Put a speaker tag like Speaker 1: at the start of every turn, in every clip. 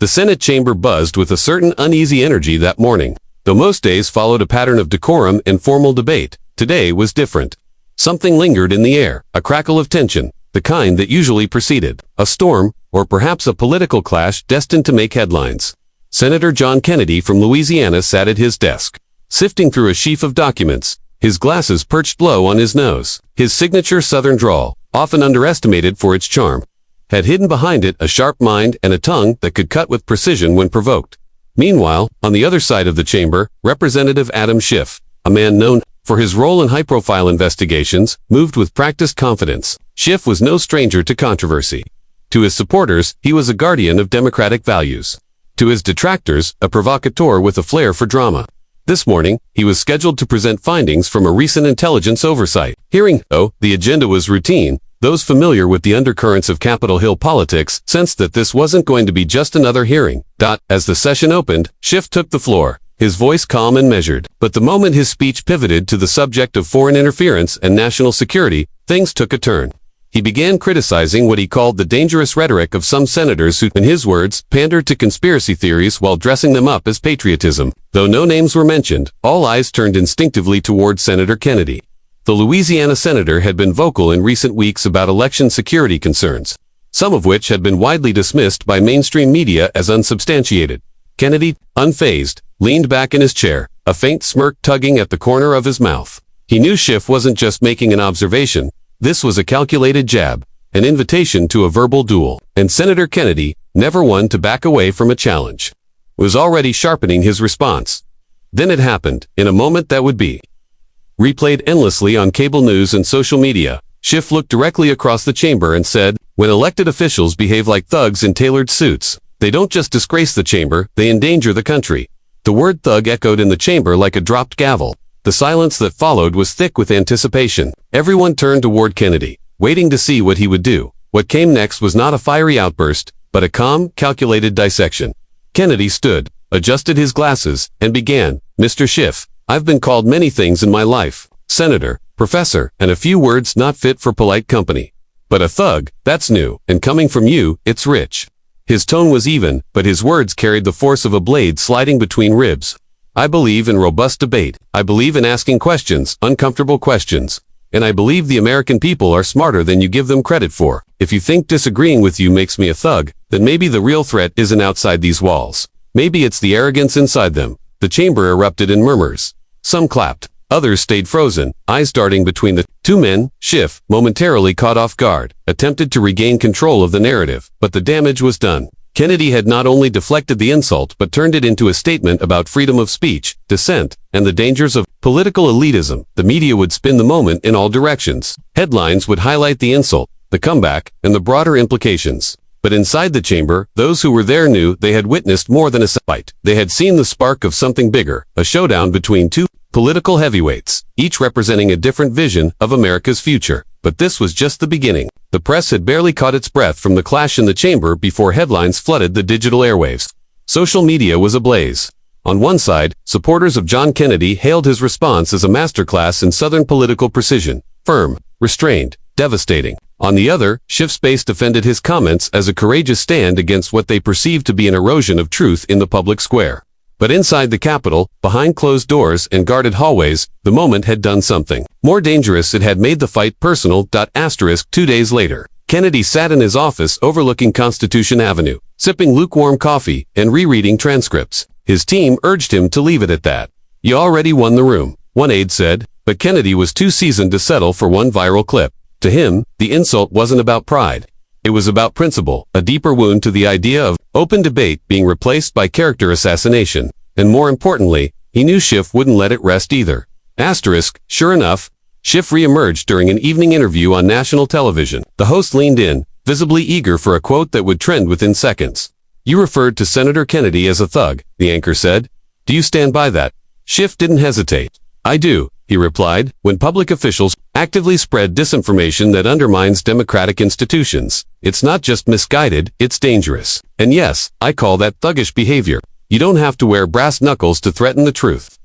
Speaker 1: The Senate chamber buzzed with a certain uneasy energy that morning. Though most days followed a pattern of decorum and formal debate, today was different. Something lingered in the air, a crackle of tension, the kind that usually preceded a storm, or perhaps a political clash destined to make headlines. Senator John Kennedy from Louisiana sat at his desk, sifting through a sheaf of documents, his glasses perched low on his nose. His signature Southern drawl, often underestimated for its charm, had hidden behind it a sharp mind and a tongue that could cut with precision when provoked. Meanwhile, on the other side of the chamber, Representative Adam Schiff, a man known for his role in high-profile investigations, moved with practiced confidence. Schiff was no stranger to controversy. To his supporters, he was a guardian of democratic values. To his detractors, a provocateur with a flair for drama. This morning, he was scheduled to present findings from a recent intelligence oversight hearing. Though the agenda was routine, those familiar with the undercurrents of Capitol Hill politics sensed that this wasn't going to be just another hearing. As the session opened, Schiff took the floor, his voice calm and measured. But the moment his speech pivoted to the subject of foreign interference and national security, things took a turn. He began criticizing what he called the dangerous rhetoric of some senators who, in his words, pandered to conspiracy theories while dressing them up as patriotism. Though no names were mentioned, all eyes turned instinctively toward Senator Kennedy. The Louisiana senator had been vocal in recent weeks about election security concerns, some of which had been widely dismissed by mainstream media as unsubstantiated. Kennedy, unfazed, leaned back in his chair, a faint smirk tugging at the corner of his mouth. He knew Schiff wasn't just making an observation. This was a calculated jab, an invitation to a verbal duel, and Senator Kennedy, never one to back away from a challenge, was already sharpening his response. Then it happened, in a moment that would be replayed endlessly on cable news and social media. Schiff looked directly across the chamber and said, "When elected officials behave like thugs in tailored suits, they don't just disgrace the chamber, they endanger the country." The word thug echoed in the chamber like a dropped gavel. The silence that followed was thick with anticipation. Everyone turned toward Kennedy, waiting to see what he would do. What came next was not a fiery outburst, but a calm, calculated dissection. Kennedy stood, adjusted his glasses, and began, "Mr. Schiff, I've been called many things in my life. Senator, professor, and a few words not fit for polite company. But a thug, that's new, and coming from you, it's rich." His tone was even, but his words carried the force of a blade sliding between ribs. "I believe in robust debate. I believe in asking questions, uncomfortable questions. And I believe the American people are smarter than you give them credit for. If you think disagreeing with you makes me a thug, then maybe the real threat isn't outside these walls. Maybe it's the arrogance inside them." The chamber erupted in murmurs. Some clapped. Others stayed frozen, eyes darting between the two men. Schiff, momentarily caught off guard, attempted to regain control of the narrative, but the damage was done. Kennedy had not only deflected the insult but turned it into a statement about freedom of speech, dissent, and the dangers of political elitism. The media would spin the moment in all directions. Headlines would highlight the insult, the comeback, and the broader implications. But inside the chamber, those who were there knew they had witnessed more than a fight. They had seen the spark of something bigger, a showdown between two political heavyweights, each representing a different vision of America's future. But this was just the beginning. The press had barely caught its breath from the clash in the chamber before headlines flooded the digital airwaves. Social media was ablaze. On one side, supporters of John Kennedy hailed his response as a masterclass in Southern political precision, firm, restrained, devastating. On the other, Schiff's base defended his comments as a courageous stand against what they perceived to be an erosion of truth in the public square. But inside the Capitol, behind closed doors and guarded hallways, the moment had done something more dangerous. It had made the fight personal. 2 days later, Kennedy sat in his office overlooking Constitution Avenue, sipping lukewarm coffee and rereading transcripts. His team urged him to leave it at that. "You already won the room," one aide said, but Kennedy was too seasoned to settle for one viral clip. To him, the insult wasn't about pride. It was about principle, a deeper wound to the idea of open debate being replaced by character assassination. And more importantly, he knew Schiff wouldn't let it rest either. Sure enough, Schiff re-emerged during an evening interview on national television. The host leaned in, visibly eager for a quote that would trend within seconds. "You referred to Senator Kennedy as a thug," the anchor said. "Do you stand by that?" Schiff didn't hesitate. "I do," he replied. "When public officials actively spread disinformation that undermines democratic institutions, it's not just misguided, it's dangerous. And yes, I call that thuggish behavior. You don't have to wear brass knuckles to threaten the truth."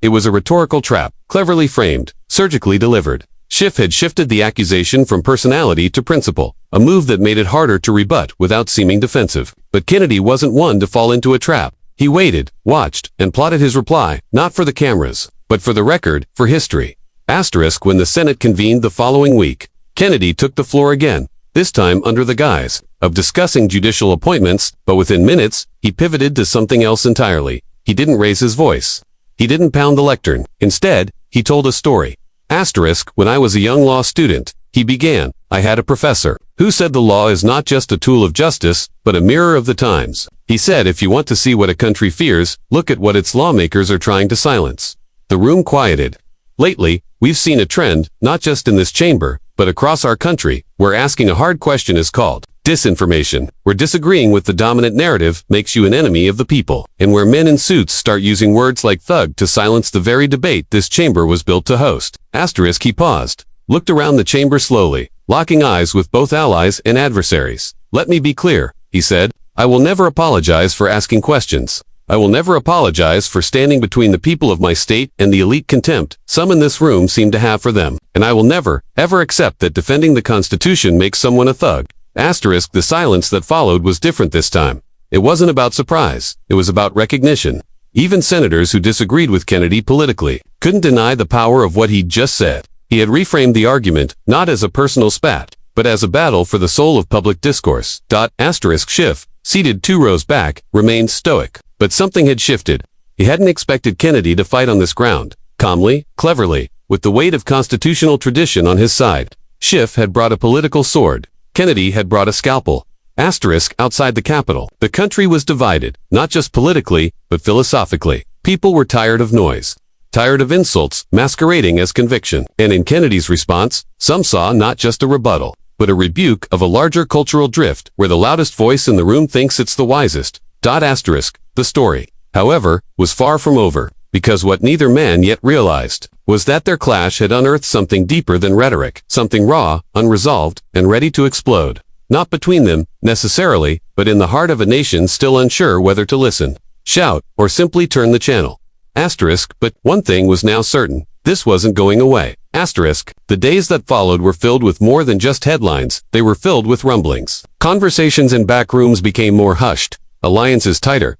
Speaker 1: It was a rhetorical trap, cleverly framed, surgically delivered. Schiff had shifted the accusation from personality to principle, a move that made it harder to rebut without seeming defensive. But Kennedy wasn't one to fall into a trap. He waited, watched, and plotted his reply, not for the cameras, but for the record, for history. Asterisk when the Senate convened the following week, Kennedy took the floor again, this time under the guise of discussing judicial appointments, but within minutes, he pivoted to something else entirely. He didn't raise his voice. He didn't pound the lectern. Instead, he told a story. Asterisk, when I was a young law student, he began, I had a professor who said the law is not just a tool of justice, but a mirror of the times. He said if you want to see what a country fears, look at what its lawmakers are trying to silence. The room quieted. Lately, we've seen a trend, not just in this chamber, but across our country, where asking a hard question is called disinformation, where disagreeing with the dominant narrative makes you an enemy of the people, and where men in suits start using words like thug to silence the very debate this chamber was built to host. Asterisk he paused, looked around the chamber slowly, locking eyes with both allies and adversaries. Let me be clear, he said, I will never apologize for asking questions. I will never apologize for standing between the people of my state and the elite contempt some in this room seem to have for them, and I will never, ever accept that defending the Constitution makes someone a thug. Asterisk the silence that followed was different this time. It wasn't about surprise, it was about recognition. Even senators who disagreed with Kennedy politically couldn't deny the power of what he'd just said. He had reframed the argument, not as a personal spat, but as a battle for the soul of public discourse. Asterisk Schiff, seated 2 rows back, remained stoic. But something had shifted. He hadn't expected Kennedy to fight on this ground, calmly, cleverly, with the weight of constitutional tradition on his side. Schiff had brought a political sword. Kennedy had brought a scalpel. Asterisk outside the Capitol. The country was divided, not just politically, but philosophically. People were tired of noise. Tired of insults masquerading as conviction. And in Kennedy's response, some saw not just a rebuttal, but a rebuke of a larger cultural drift where the loudest voice in the room thinks it's the wisest. Asterisk, the story, however, was far from over, because what neither man yet realized was that their clash had unearthed something deeper than rhetoric, something raw, unresolved, and ready to explode. Not between them, necessarily, but in the heart of a nation still unsure whether to listen, shout, or simply turn the channel. Asterisk, but one thing was now certain, this wasn't going away. Asterisk, the days that followed were filled with more than just headlines, they were filled with rumblings. Conversations in back rooms became more hushed, alliances tighter.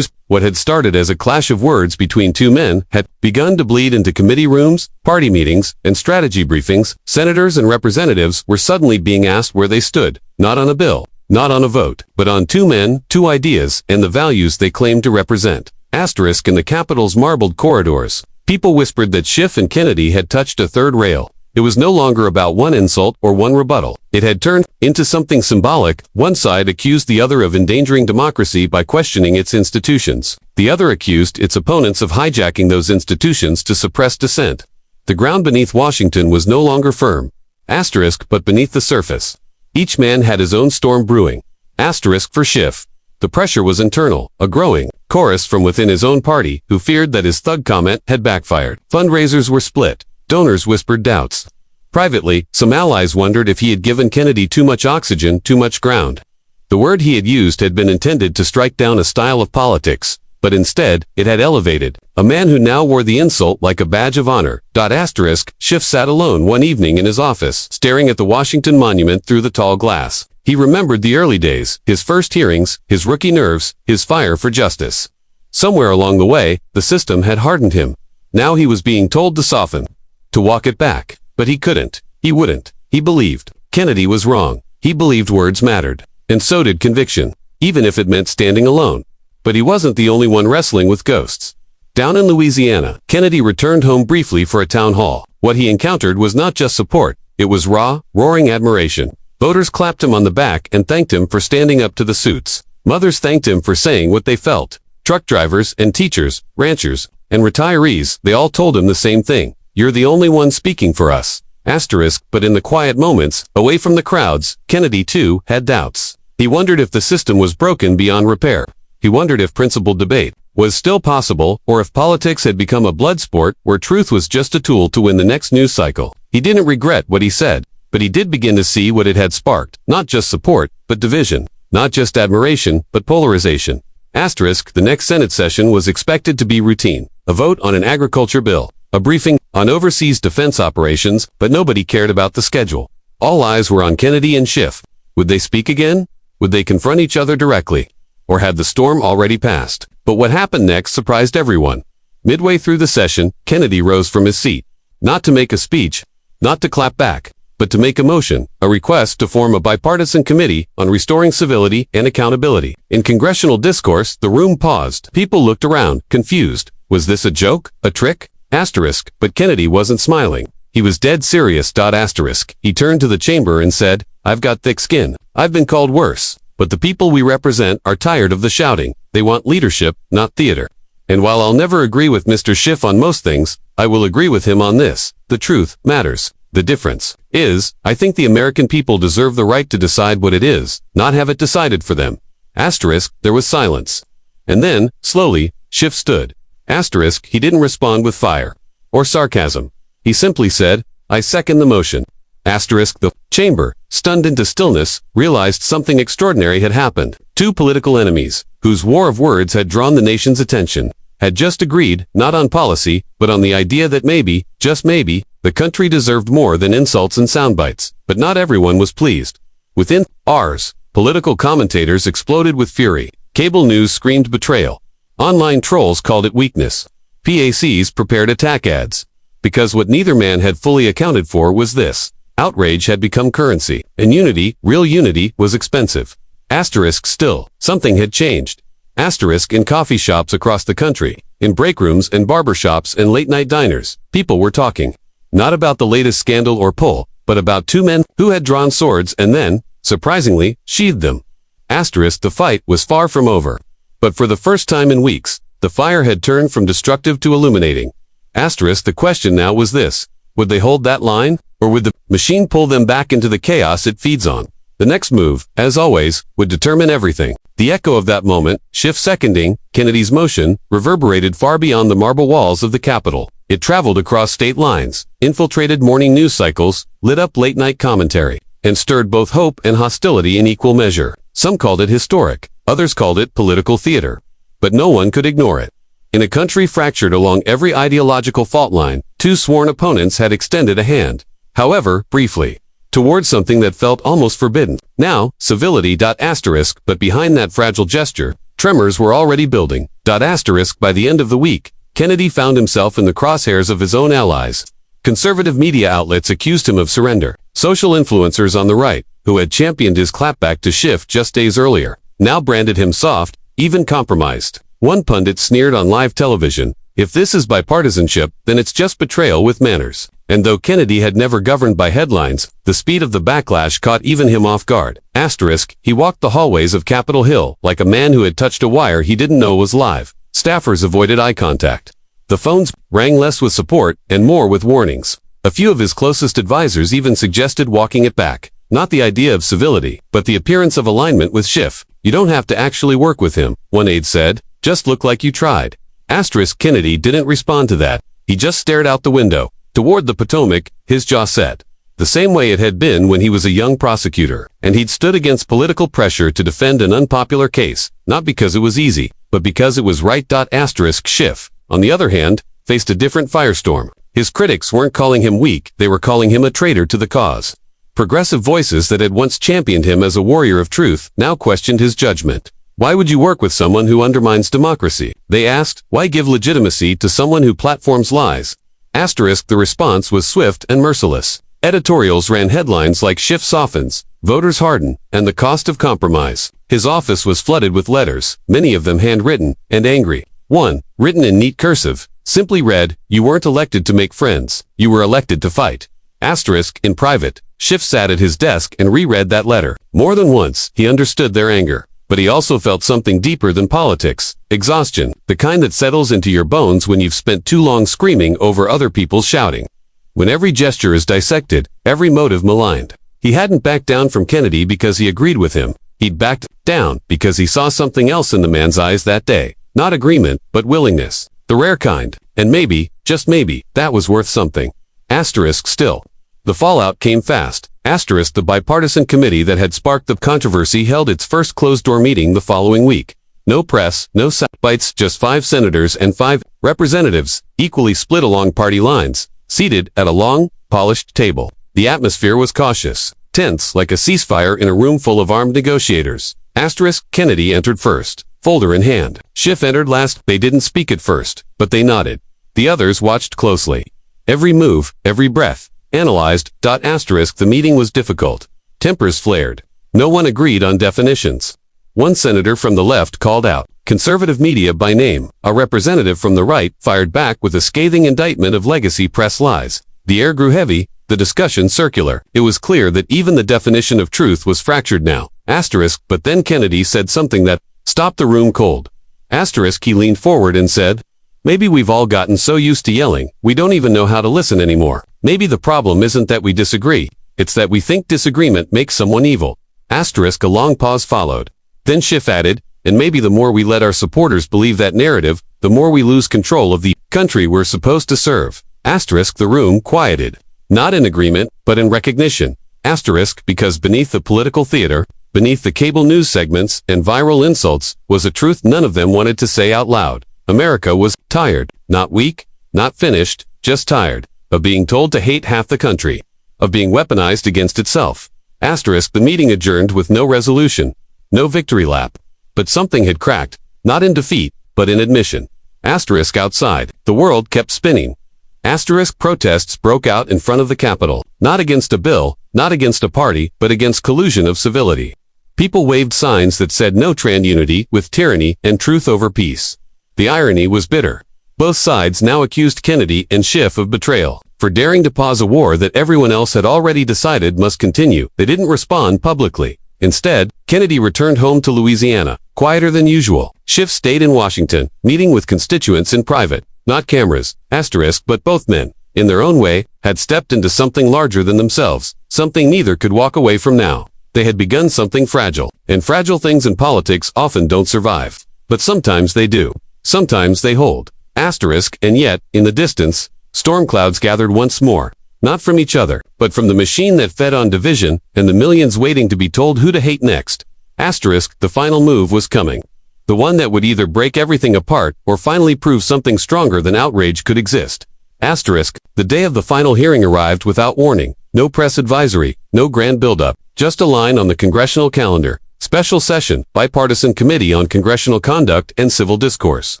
Speaker 1: What had started as a clash of words between 2 men had begun to bleed into committee rooms, party meetings, and strategy briefings. Senators and representatives were suddenly being asked where they stood, not on a bill, not on a vote, but on 2 men, 2 ideas, and the values they claimed to represent. Asterisk in the Capitol's marbled corridors, people whispered that Schiff and Kennedy had touched a third rail. It was no longer about one insult or one rebuttal. It had turned into something symbolic. One side accused the other of endangering democracy by questioning its institutions. The other accused its opponents of hijacking those institutions to suppress dissent. The ground beneath Washington was no longer firm. Asterisk, but beneath the surface. Each man had his own storm brewing. Asterisk for Schiff. The pressure was internal, a growing chorus from within his own party, who feared that his thug comment had backfired. Fundraisers were split. Donors whispered doubts. Privately, some allies wondered if he had given Kennedy too much oxygen, too much ground. The word he had used had been intended to strike down a style of politics, but instead, it had elevated a man who now wore the insult like a badge of honor. Asterisk, Schiff sat alone one evening in his office, staring at the Washington Monument through the tall glass. He remembered the early days, his first hearings, his rookie nerves, his fire for justice. Somewhere along the way, the system had hardened him. Now he was being told to soften, to walk it back. But he couldn't. He wouldn't. He believed. Kennedy was wrong. He believed words mattered. And so did conviction, even if it meant standing alone. But he wasn't the only one wrestling with ghosts. Down in Louisiana, Kennedy returned home briefly for a town hall. What he encountered was not just support. It was raw, roaring admiration. Voters clapped him on the back and thanked him for standing up to the suits. Mothers thanked him for saying what they felt. Truck drivers and teachers, ranchers, and retirees, they all told him the same thing. You're the only one speaking for us. Asterisk, but in the quiet moments, away from the crowds, Kennedy too had doubts. He wondered if the system was broken beyond repair. He wondered if principled debate was still possible, or if politics had become a blood sport where truth was just a tool to win the next news cycle. He didn't regret what he said, but he did begin to see what it had sparked. Not just support, but division. Not just admiration, but polarization. Asterisk, the next Senate session was expected to be routine. A vote on an agriculture bill. A briefing on overseas defense operations, but nobody cared about the schedule. All eyes were on Kennedy and Schiff. Would they speak again? Would they confront each other directly? or had the storm already passed? But what happened next surprised everyone. Midway through the session, Kennedy rose from his seat. Not to make a speech, not to clap back, but to make a motion, a request to form a bipartisan committee on restoring civility and accountability. In congressional discourse, the room paused. People looked around, confused. Was this a joke? A trick? Asterisk. But Kennedy wasn't smiling. He was dead serious. Asterisk. He turned to the chamber and said, "I've got thick skin. I've been called worse. But the people we represent are tired of the shouting. They want leadership, not theater. And while I'll never agree with Mr. Schiff on most things, I will agree with him on this. The truth matters. The difference is, I think the American people deserve the right to decide what it is, not have it decided for them." Asterisk. There was silence. And then, slowly, Schiff stood. Asterisk. He didn't respond with fire or sarcasm. He simply said, "I second the motion." Asterisk. The chamber, stunned into stillness, realized something extraordinary had happened. Two political enemies, whose war of words had drawn the nation's attention, had just agreed, not on policy, but on the idea that maybe, just maybe, the country deserved more than insults and soundbites. But not everyone was pleased. Within hours, political commentators exploded with fury. Cable news screamed betrayal. Online trolls called it weakness. PACs prepared attack ads. Because what neither man had fully accounted for was this. Outrage had become currency, and unity, real unity, was expensive. Asterisk. Still, something had changed. Asterisk. In coffee shops across the country, in break rooms and barber shops and late-night diners, people were talking. Not about the latest scandal or pull, but about two men who had drawn swords and then, surprisingly, sheathed them. Asterisk. The fight was far from over. But for the first time in weeks, the fire had turned from destructive to illuminating. Asterisk. The question now was this. Would they hold that line? Or would the machine pull them back into the chaos it feeds on? The next move, as always, would determine everything. The echo of that moment, Schiff seconding Kennedy's motion, reverberated far beyond the marble walls of the Capitol. It traveled across state lines, infiltrated morning news cycles, lit up late-night commentary, and stirred both hope and hostility in equal measure. Some called it historic, others called it political theater. But no one could ignore it. In a country fractured along every ideological fault line, two sworn opponents had extended a hand. However, briefly, towards something that felt almost forbidden. Now, civility. Asterisk. But behind that fragile gesture, tremors were already building. Asterisk. By the end of the week, Kennedy found himself in the crosshairs of his own allies. Conservative media outlets accused him of surrender. Social influencers on the right, who had championed his clapback to Schiff just days earlier, now branded him soft, even compromised. One pundit sneered on live television, "If this is bipartisanship, then it's just betrayal with manners." And though Kennedy had never governed by headlines, the speed of the backlash caught even him off guard. Asterisk. He walked the hallways of Capitol Hill like a man who had touched a wire he didn't know was live. Staffers avoided eye contact. The phones rang less with support and more with warnings. A few of his closest advisors even suggested walking it back. Not the idea of civility, but the appearance of alignment with Schiff. "You don't have to actually work with him," one aide said. "Just look like you tried." Asterisk. Kennedy didn't respond to that. He just stared out the window. Toward the Potomac, his jaw set. The same way it had been when he was a young prosecutor, and he'd stood against political pressure to defend an unpopular case, not because it was easy, but because it was right. Asterisk. Schiff, on the other hand, faced a different firestorm. His critics weren't calling him weak, they were calling him a traitor to the cause. Progressive voices that had once championed him as a warrior of truth now questioned his judgment. "Why would you work with someone who undermines democracy?" they asked. "Why give legitimacy to someone who platforms lies?" Asterisk. The response was swift and merciless. Editorials ran headlines like "Schiff softens, voters harden, and the cost of compromise." His office was flooded with letters, many of them handwritten and angry. One, written in neat cursive, simply read, "You weren't elected to make friends, you were elected to fight." Asterisk. In private, Schiff sat at his desk and reread that letter. More than once, he understood their anger. But he also felt something deeper than politics. Exhaustion, the kind that settles into your bones when you've spent too long screaming over other people's shouting. When every gesture is dissected, every motive maligned. He hadn't backed down from Kennedy because he agreed with him. He'd backed down because he saw something else in the man's eyes that day. Not agreement, but willingness. The rare kind. And maybe, just maybe, that was worth something. Asterisk. Still, the fallout came fast. Asterisk. The bipartisan committee that had sparked the controversy held its first closed-door meeting the following week. No press, no soundbites, just 5 senators and 5 representatives, equally split along party lines, seated at a long, polished table. The atmosphere was cautious, tense like a ceasefire in a room full of armed negotiators. Asterisk, Kennedy entered first, folder in hand. Schiff entered last. They didn't speak at first, but they nodded. The others watched closely. Every move, every breath, analyzed. Asterisk, the meeting was difficult. Tempers flared. No one agreed on definitions. One senator from the left called out, conservative media by name. A representative from the right fired back with a scathing indictment of legacy press lies. The air grew heavy, the discussion circular. It was clear that even the definition of truth was fractured now. Asterisk, but then Kennedy said something that stopped the room cold. Asterisk, he leaned forward and said, maybe we've all gotten so used to yelling, we don't even know how to listen anymore. Maybe the problem isn't that we disagree, it's that we think disagreement makes someone evil. Asterisk, a long pause followed. Then Schiff added, and maybe the more we let our supporters believe that narrative, the more we lose control of the country we're supposed to serve. Asterisk, the room quieted. Not in agreement, but in recognition. Asterisk, because beneath the political theater, beneath the cable news segments and viral insults, was a truth none of them wanted to say out loud. America was tired, not weak, not finished, just tired, of being told to hate half the country, of being weaponized against itself. Asterisk, the meeting adjourned with no resolution, no victory lap. But something had cracked, not in defeat, but in admission. Asterisk, outside, the world kept spinning. Asterisk, protests broke out in front of the Capitol, not against a bill, not against a party, but against collusion of civility. People waved signs that said no trans unity with tyranny and truth over peace. The irony was bitter. Both sides now accused Kennedy and Schiff of betrayal for daring to pause a war that everyone else had already decided must continue. They didn't respond publicly. Instead, Kennedy returned home to Louisiana, quieter than usual. Schiff stayed in Washington, meeting with constituents in private, not cameras. Asterisk, but both men, in their own way, had stepped into something larger than themselves, something neither could walk away from now. They had begun something fragile, and fragile things in politics often don't survive. But sometimes they do. Sometimes they hold. Asterisk, and yet, in the distance, storm clouds gathered once more. Not from each other, but from the machine that fed on division, and the millions waiting to be told who to hate next. Asterisk, the final move was coming. The one that would either break everything apart, or finally prove something stronger than outrage could exist. Asterisk, the day of the final hearing arrived without warning. No press advisory, no grand buildup, just a line on the congressional calendar. Special session, bipartisan committee on congressional conduct and civil discourse.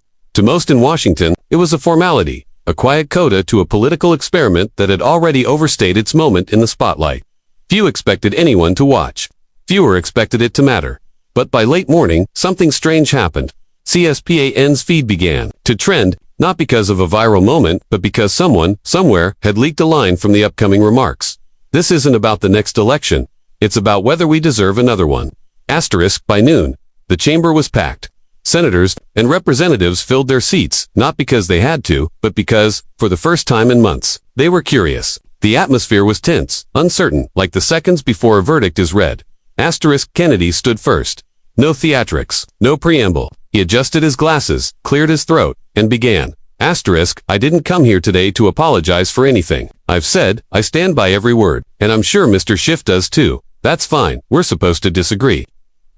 Speaker 1: To most in Washington, it was a formality, a quiet coda to a political experiment that had already overstayed its moment in the spotlight. Few expected anyone to watch. Fewer expected it to matter. But by late morning, something strange happened. CSPAN's feed began to trend, not because of a viral moment, but because someone, somewhere, had leaked a line from the upcoming remarks. This isn't about the next election. It's about whether we deserve another one. Asterisk, by noon, the chamber was packed. Senators and representatives filled their seats, not because they had to, but because, for the first time in months, they were curious. The atmosphere was tense, uncertain, like the seconds before a verdict is read. Asterisk, Kennedy stood first. No theatrics, no preamble. He adjusted his glasses, cleared his throat, and began. Asterisk, I didn't come here today to apologize for anything. I've said, I stand by every word, and I'm sure Mr. Schiff does too. That's fine, we're supposed to disagree.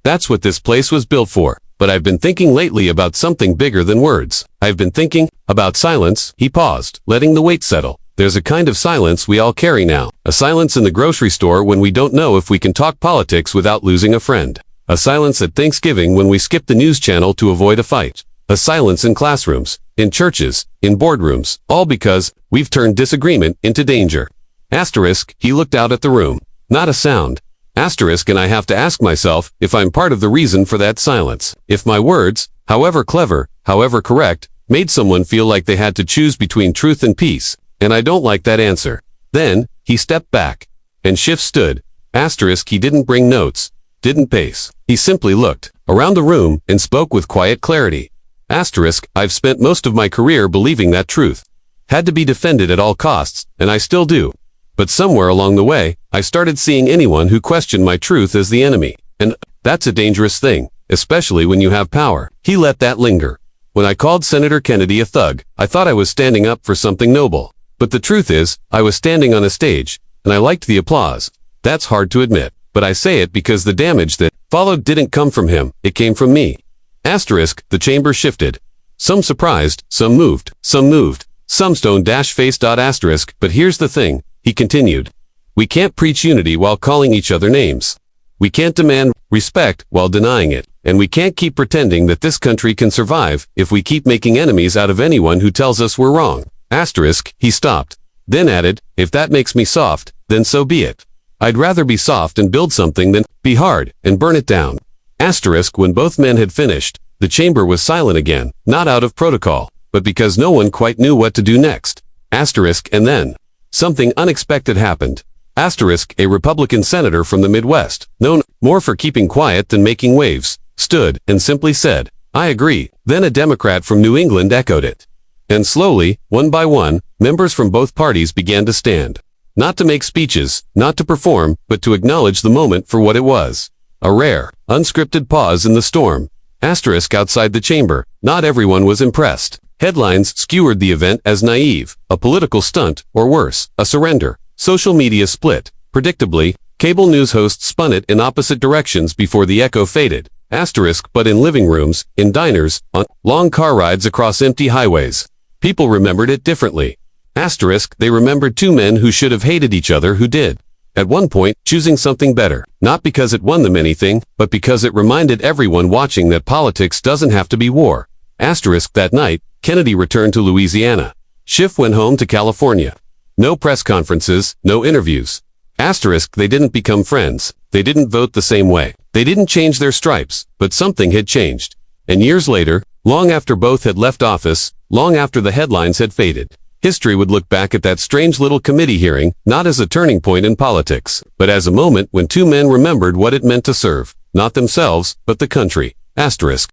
Speaker 1: That's what this place was built for. But I've been thinking lately about something bigger than words. I've been thinking about silence. He paused, letting the weight settle. There's a kind of silence we all carry now. A silence in the grocery store when we don't know if we can talk politics without losing a friend. A silence at Thanksgiving when we skip the news channel to avoid a fight. A silence in classrooms, in churches, in boardrooms, all because we've turned disagreement into danger. Asterisk, he looked out at the room. Not a sound. Asterisk, and I have to ask myself if I'm part of the reason for that silence. If my words, however clever, however correct, made someone feel like they had to choose between truth and peace, and I don't like that answer. Then, he stepped back. And Schiff stood. Asterisk, he didn't bring notes, didn't pace. He simply looked around the room and spoke with quiet clarity. Asterisk, I've spent most of my career believing that truth had to be defended at all costs, and I still do. But somewhere along the way, I started seeing anyone who questioned my truth as the enemy. And that's a dangerous thing, especially when you have power. He let that linger. When I called Senator Kennedy a thug, I thought I was standing up for something noble. But the truth is, I was standing on a stage, and I liked the applause. That's hard to admit, but I say it because the damage that followed didn't come from him, it came from me. Asterisk, the chamber shifted. Some surprised, some moved, some stone-faced. Asterisk, but here's the thing. He continued. We can't preach unity while calling each other names. We can't demand respect while denying it, and we can't keep pretending that this country can survive if we keep making enemies out of anyone who tells us we're wrong. Asterisk, he stopped. Then added, if that makes me soft, then so be it. I'd rather be soft and build something than be hard and burn it down. Asterisk, when both men had finished, the chamber was silent again, not out of protocol, but because no one quite knew what to do next. Asterisk, and then something unexpected happened. Asterisk, a Republican senator from the Midwest, known more for keeping quiet than making waves, stood and simply said, I agree. Then a Democrat from New England echoed it. And slowly, one by one, members from both parties began to stand. Not to make speeches, not to perform, but to acknowledge the moment for what it was. A rare, unscripted pause in the storm. Asterisk, outside the chamber, not everyone was impressed. Headlines skewered the event as naive, a political stunt, or worse, a surrender. Social media split. Predictably, cable news hosts spun it in opposite directions before the echo faded. Asterisk, but in living rooms, in diners, on long car rides across empty highways. People remembered it differently. Asterisk, they remembered two men who should have hated each other who did. At one point, choosing something better, not because it won them anything, but because it reminded everyone watching that politics doesn't have to be war. Asterisk, that night, Kennedy returned to Louisiana. Schiff went home to California. No press conferences, no interviews. Asterisk, they didn't become friends. They didn't vote the same way. They didn't change their stripes, but something had changed. And years later, long after both had left office, long after the headlines had faded, history would look back at that strange little committee hearing, not as a turning point in politics, but as a moment when two men remembered what it meant to serve, not themselves, but the country. Asterisk.